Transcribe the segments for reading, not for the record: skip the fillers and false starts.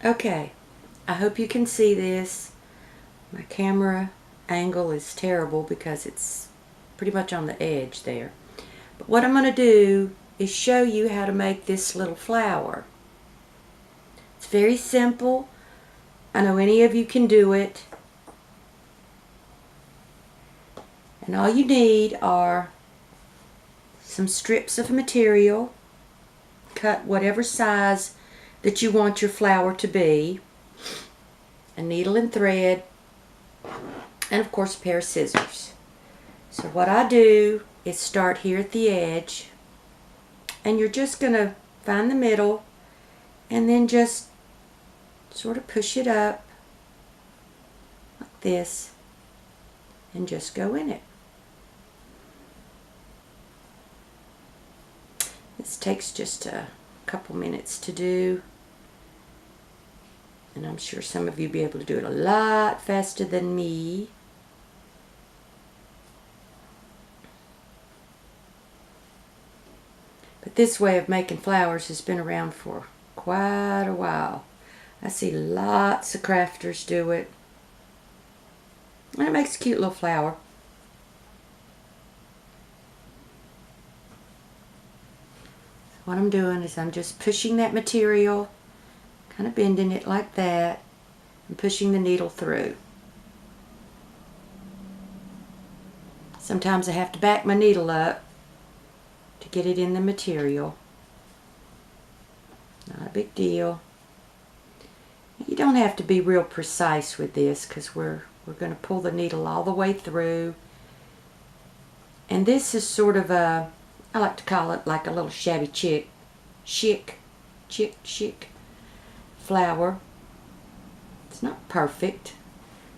Okay, I hope you can see this. My camera angle is terrible because it's pretty much on the edge there. But what I'm going to do is show you how to make this little flower. It's very simple. I know any of you can do it. And all you need are some strips of material. Cut whatever size that you want your flower to be. A needle and thread. And of course a pair of scissors. So what I do is start here at the edge. And you're just going to find the middle. And then just sort of push it up. Like this. And just go in it. This takes just a couple minutes to do. And I'm sure some of you will be able to do it a lot faster than me. But this way of making flowers has been around for quite a while. I see lots of crafters do it. And it makes a cute little flower. What I'm doing is I'm just pushing that material, kind of bending it like that, and pushing the needle through. Sometimes I have to back my needle up to get it in the material. Not a big deal. You don't have to be real precise with this because we're going to pull the needle all the way through. And this is sort of a, I like to call it like a little shabby chic flower. It's not perfect,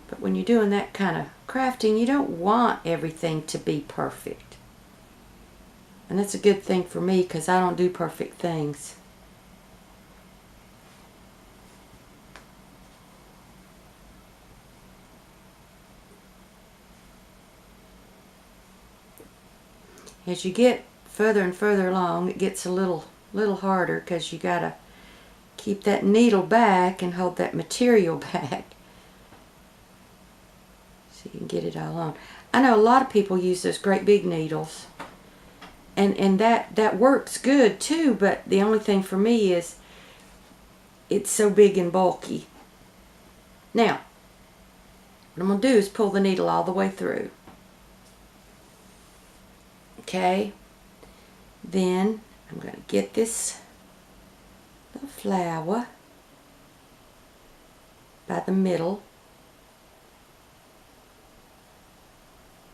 but when you're doing that kind of crafting, you don't want everything to be perfect. And that's a good thing for me because I don't do perfect things. As you get further and further along, it gets a little harder because you gotta keep that needle back and hold that material back so you can get it all on. I know a lot of people use those great big needles, and that works good too, but the only thing for me is it's so big and bulky. Now, what I'm going to do is pull the needle all the way through. Okay, then I'm going to get this little flower by the middle,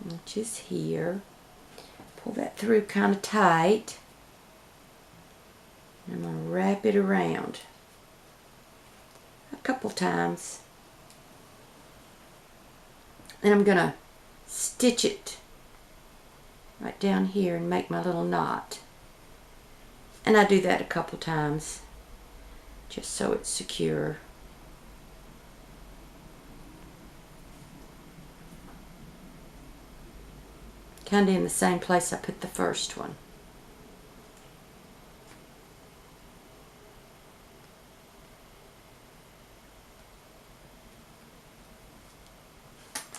which is here. Pull that through kind of tight. And I'm going to wrap it around a couple times. Then I'm going to stitch it right down here and make my little knot. And I do that a couple times just so it's secure. Kind of in the same place I put the first one.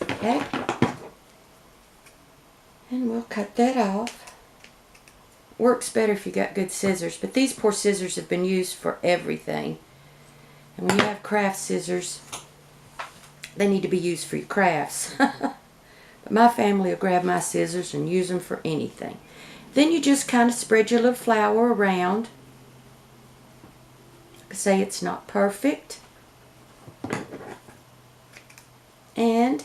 Okay. And we'll cut that off. Works better if you got good scissors, but these poor scissors have been used for everything. And when you have craft scissors, they need to be used for your crafts. But my family will grab my scissors and use them for anything. Then you just kind of spread your little flower around. Say it's not perfect. And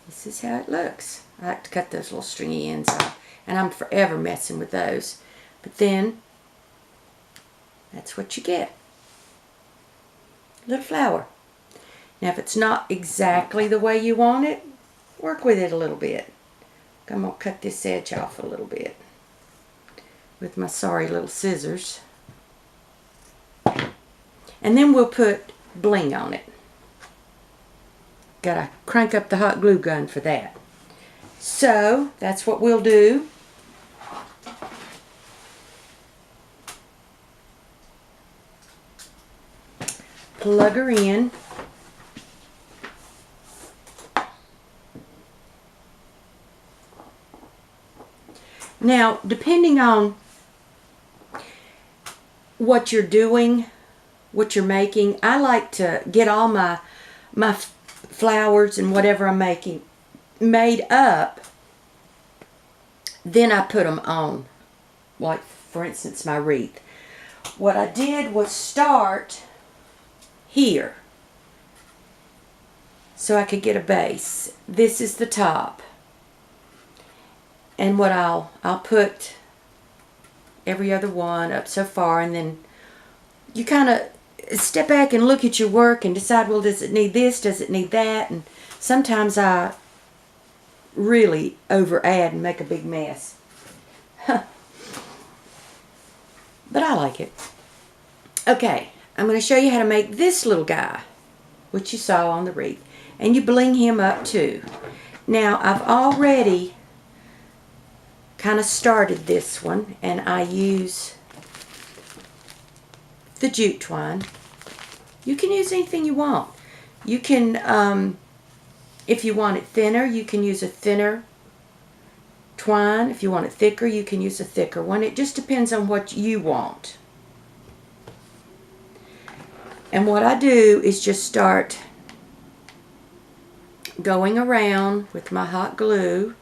this is how it looks. I like to cut those little stringy ends off. And I'm forever messing with those. But then, that's what you get. Little flower. Now if it's not exactly the way you want it, work with it a little bit. I'm going to cut this edge off a little bit with my sorry little scissors. And then we'll put bling on it. Gotta crank up the hot glue gun for that. So that's what we'll do. plug her in. Now, depending on what you're doing, what you're making, I like to get all my flowers and whatever I'm making made up, then I put them on. Like, for instance, my wreath. What I did was start here so I could get a base. This is the top. And what I'll put every other one up so far, and then you kind of step back and look at your work and decide, well, does it need this? Does it need that? And sometimes I really over add and make a big mess. But I like it. Okay, I'm going to show you how to make this little guy, which you saw on the wreath. And you bling him up too. Now, I've already kind of started this one, and I use the jute twine. You can use anything you want. You can, if you want it thinner, you can use a thinner twine. If you want it thicker, you can use a thicker one. It just depends on what you want. And what I do is just start going around with my hot glue,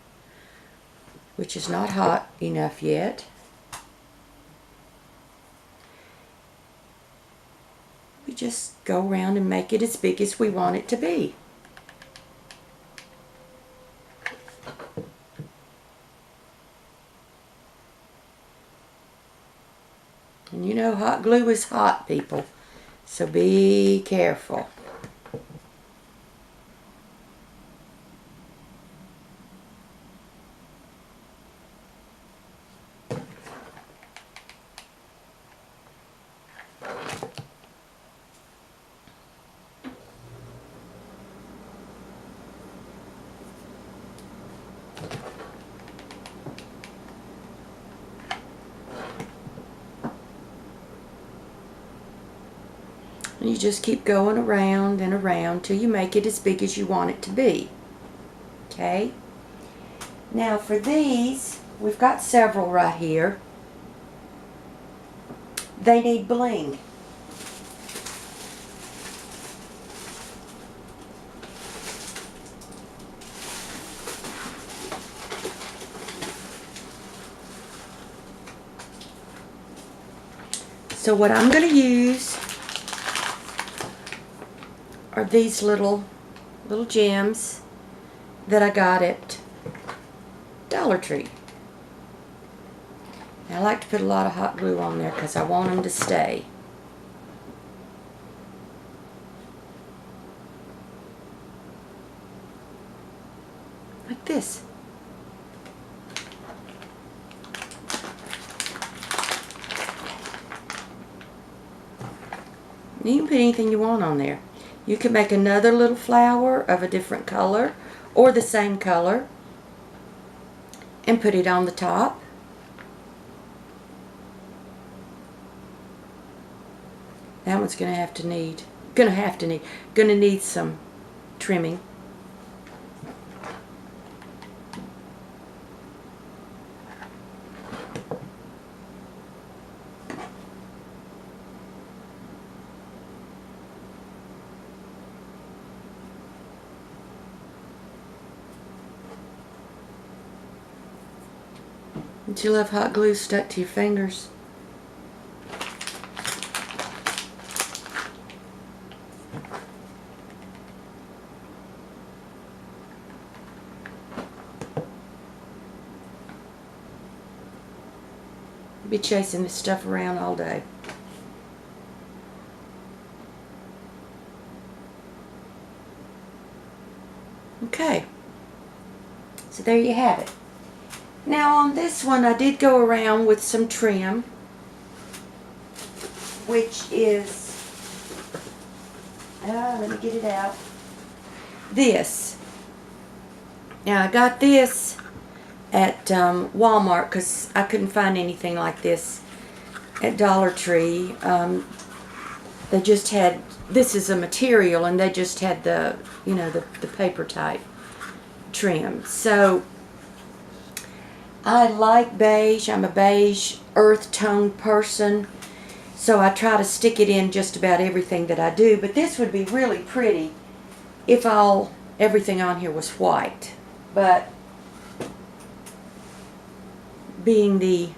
which is not hot enough yet. We just go around and make it as big as we want it to be. And you know, hot glue is hot, people, so be careful. And you just keep going around and around till you make it as big as you want it to be. Okay? Now for these, we've got several right here. They need bling. So what I'm going to use are these little gems that I got at Dollar Tree. And I like to put a lot of hot glue on there because I want them to stay. Like this. You can put anything you want on there. You can make another little flower of a different color or the same color and put it on the top. That one's going to need some trimming. Don't you love hot glue stuck to your fingers? I'll be chasing this stuff around all day. Okay, so there you have it. Now on this one I did go around with some trim, which is, let me get it out, this. Now I got this at Walmart because I couldn't find anything like this at Dollar Tree. they just had, this is a material, and they just had the, you know, the paper type trim. So I like beige. I'm a beige earth tone person. So I try to stick it in just about everything that I do. But this would be really pretty if everything on here was white. But being the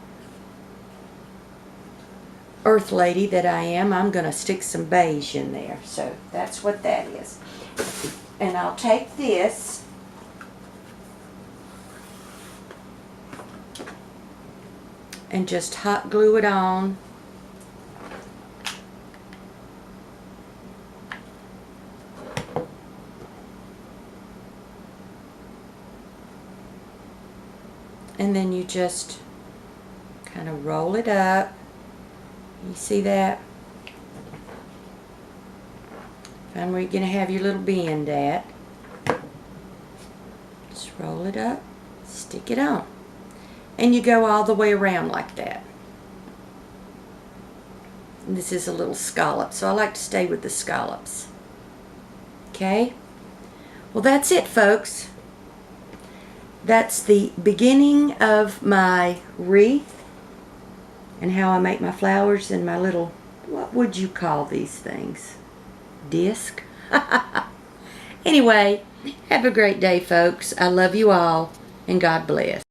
earth lady that I am, I'm going to stick some beige in there. So that's what that is. And I'll take this and just hot glue it on. And then you just kind of roll it up. You see that? Find where you're going to have your little bend at. Just roll it up, stick it on. And you go all the way around like that. And this is a little scallop, so I like to stay with the scallops. Okay? Well, that's it, folks. That's the beginning of my wreath and how I make my flowers and my little, what would you call these things? Disc? Anyway, have a great day, folks. I love you all, and God bless.